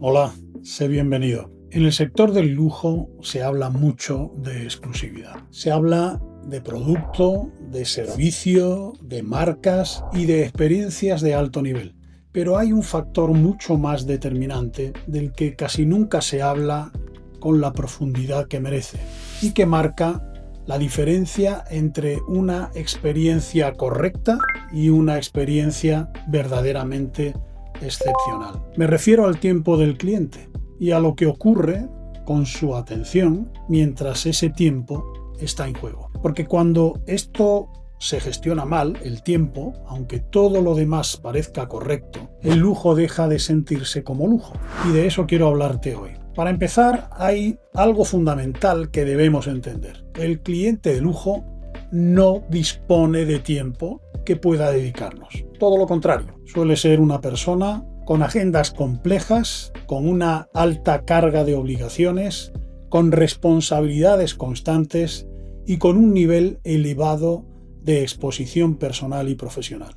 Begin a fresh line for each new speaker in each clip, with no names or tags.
Hola, sé bienvenido. En el sector del lujo se habla mucho de exclusividad. Se habla de producto, de servicio, de marcas y de experiencias de alto nivel. Pero hay un factor mucho más determinante del que casi nunca se habla con la profundidad que merece y que marca la diferencia entre una experiencia correcta y una experiencia verdaderamente excepcional. Me refiero al tiempo del cliente y a lo que ocurre con su atención mientras ese tiempo está en juego. Porque cuando esto se gestiona mal, el tiempo, aunque todo lo demás parezca correcto, el lujo deja de sentirse como lujo. Y de eso quiero hablarte hoy. Para empezar, hay algo fundamental que debemos entender. El cliente de lujo no dispone de tiempo que pueda dedicarnos. Todo lo contrario, suele ser una persona con agendas complejas, con una alta carga de obligaciones, con responsabilidades constantes y con un nivel elevado de exposición personal y profesional.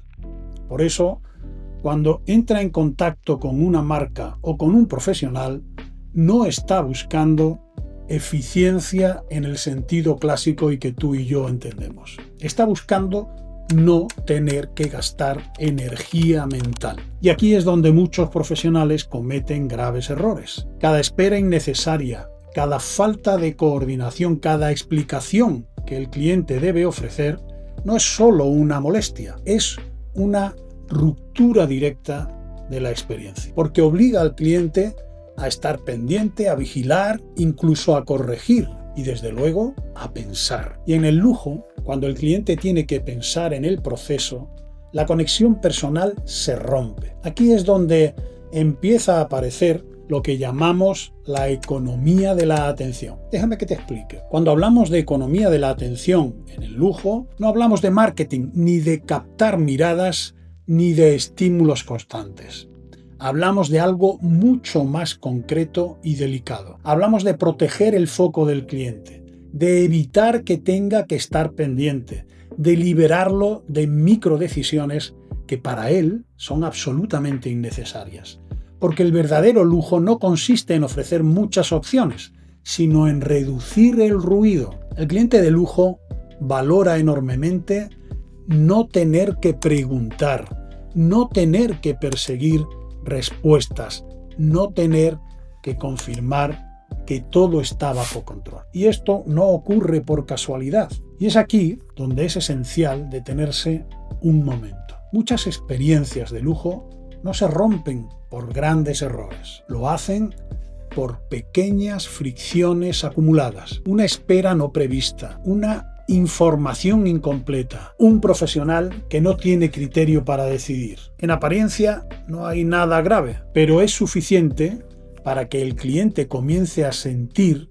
Por eso, cuando entra en contacto con una marca o con un profesional, no está buscando eficiencia en el sentido clásico y que tú y yo entendemos. Está buscando no tener que gastar energía mental. Y aquí es donde muchos profesionales cometen graves errores. Cada espera innecesaria, cada falta de coordinación, cada explicación que el cliente debe ofrecer, no es solo una molestia, es una ruptura directa de la experiencia. Porque obliga al cliente a estar pendiente, a vigilar, incluso a corregir y desde luego a pensar. Y en el lujo, cuando el cliente tiene que pensar en el proceso, la conexión personal se rompe. Aquí es donde empieza a aparecer lo que llamamos la economía de la atención. Déjame que te explique. Cuando hablamos de economía de la atención en el lujo, no hablamos de marketing, ni de captar miradas, ni de estímulos constantes. Hablamos de algo mucho más concreto y delicado. Hablamos de proteger el foco del cliente, de evitar que tenga que estar pendiente, de liberarlo de microdecisiones que para él son absolutamente innecesarias. Porque el verdadero lujo no consiste en ofrecer muchas opciones, sino en reducir el ruido. El cliente de lujo valora enormemente no tener que preguntar, no tener que perseguir respuestas, no tener que confirmar que todo está bajo control. Y esto no ocurre por casualidad. Y es aquí donde es esencial detenerse un momento. Muchas experiencias de lujo no se rompen por grandes errores. Lo hacen por pequeñas fricciones acumuladas, una espera no prevista, una información incompleta, un profesional que no tiene criterio para decidir. En apariencia no hay nada grave, pero es suficiente para que el cliente comience a sentir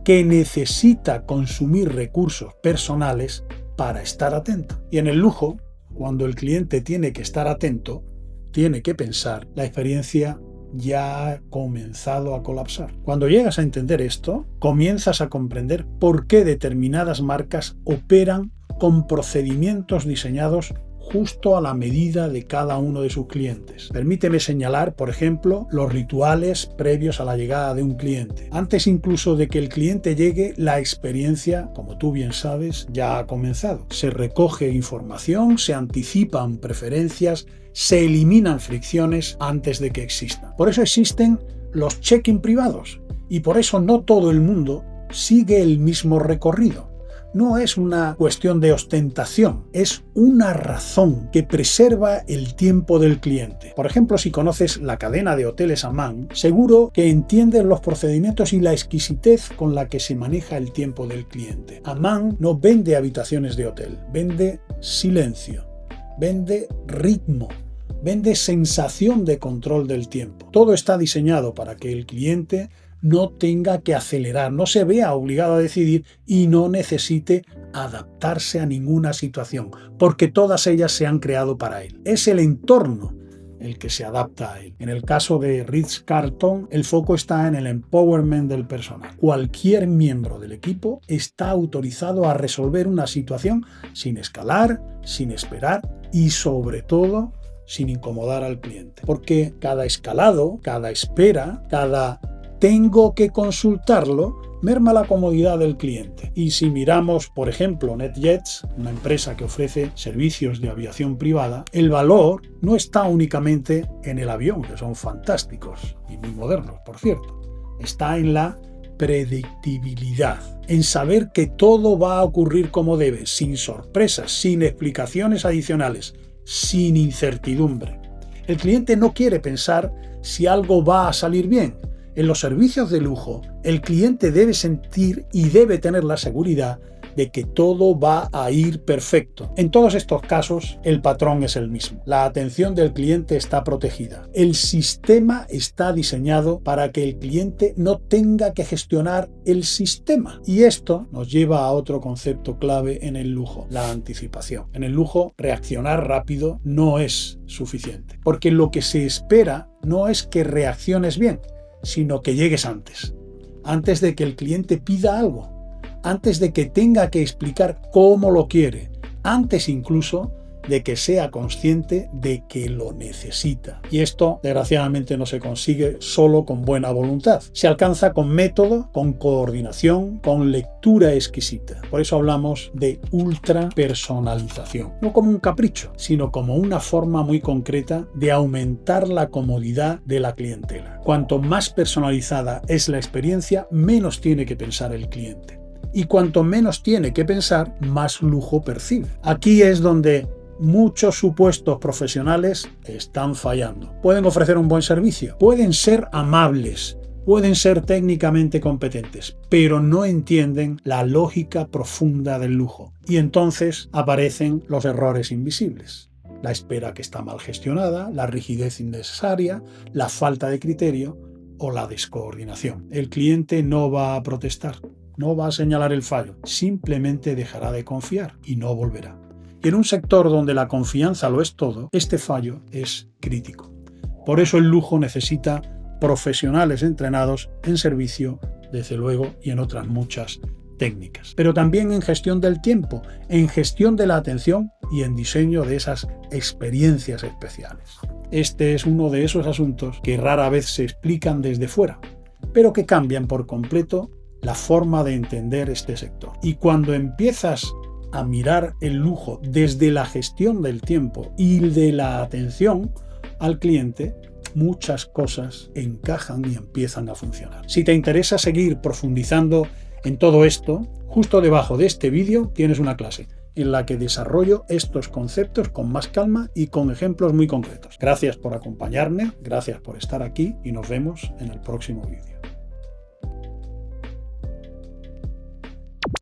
que necesita consumir recursos personales para estar atento. Y en el lujo, cuando el cliente tiene que estar atento, tiene que pensar, la experiencia ya ha comenzado a colapsar. Cuando llegas a entender esto, comienzas a comprender por qué determinadas marcas operan con procedimientos diseñados justo a la medida de cada uno de sus clientes. Permíteme señalar, por ejemplo, los rituales previos a la llegada de un cliente. Antes incluso de que el cliente llegue, la experiencia, como tú bien sabes, ya ha comenzado. Se recoge información, se anticipan preferencias, se eliminan fricciones antes de que existan. Por eso existen los check-in privados y por eso no todo el mundo sigue el mismo recorrido. No es una cuestión de ostentación, es una razón que preserva el tiempo del cliente. Por ejemplo, si conoces la cadena de hoteles Aman, seguro que entiendes los procedimientos y la exquisitez con la que se maneja el tiempo del cliente. Aman no vende habitaciones de hotel, vende silencio, vende ritmo, vende sensación de control del tiempo. Todo está diseñado para que el cliente no tenga que acelerar, no se vea obligado a decidir y no necesite adaptarse a ninguna situación, porque todas ellas se han creado para él. Es el entorno el que se adapta a él. En el caso de Ritz-Carlton, el foco está en el empowerment del personal. Cualquier miembro del equipo está autorizado a resolver una situación sin escalar, sin esperar y sobre todo sin incomodar al cliente. Porque cada escalado, cada espera, cada tengo que consultarlo, merma la comodidad del cliente. Y si miramos, por ejemplo, NetJets, una empresa que ofrece servicios de aviación privada, el valor no está únicamente en el avión, que son fantásticos y muy modernos, por cierto. Está en la predictibilidad, en saber que todo va a ocurrir como debe, sin sorpresas, sin explicaciones adicionales, sin incertidumbre. El cliente no quiere pensar si algo va a salir bien. En los servicios de lujo, el cliente debe sentir y debe tener la seguridad de que todo va a ir perfecto. En todos estos casos, el patrón es el mismo. La atención del cliente está protegida. El sistema está diseñado para que el cliente no tenga que gestionar el sistema. Y esto nos lleva a otro concepto clave en el lujo, la anticipación. En el lujo, reaccionar rápido no es suficiente, porque lo que se espera no es que reacciones bien, sino que llegues antes de que el cliente pida algo, antes de que tenga que explicar cómo lo quiere, antes incluso de que sea consciente de que lo necesita. Y esto, desgraciadamente, no se consigue solo con buena voluntad. Se alcanza con método, con coordinación, con lectura exquisita. Por eso hablamos de ultra personalización. No como un capricho, sino como una forma muy concreta de aumentar la comodidad de la clientela. Cuanto más personalizada es la experiencia, menos tiene que pensar el cliente. Y cuanto menos tiene que pensar, más lujo percibe. Aquí es donde muchos supuestos profesionales están fallando. Pueden ofrecer un buen servicio, pueden ser amables, pueden ser técnicamente competentes, pero no entienden la lógica profunda del lujo. Y entonces aparecen los errores invisibles. La espera que está mal gestionada, la rigidez innecesaria, la falta de criterio o la descoordinación. El cliente no va a protestar, no va a señalar el fallo, simplemente dejará de confiar y no volverá. Y en un sector donde la confianza lo es todo, este fallo es crítico. Por eso el lujo necesita profesionales entrenados en servicio, desde luego, y en otras muchas técnicas. Pero también en gestión del tiempo, en gestión de la atención y en diseño de esas experiencias especiales. Este es uno de esos asuntos que rara vez se explican desde fuera, pero que cambian por completo la forma de entender este sector. Y cuando empiezas a mirar el lujo desde la gestión del tiempo y de la atención al cliente, muchas cosas encajan y empiezan a funcionar. Si te interesa seguir profundizando en todo esto, justo debajo de este vídeo tienes una clase en la que desarrollo estos conceptos con más calma y con ejemplos muy concretos. Gracias por acompañarme, gracias por estar aquí y nos vemos en el próximo vídeo.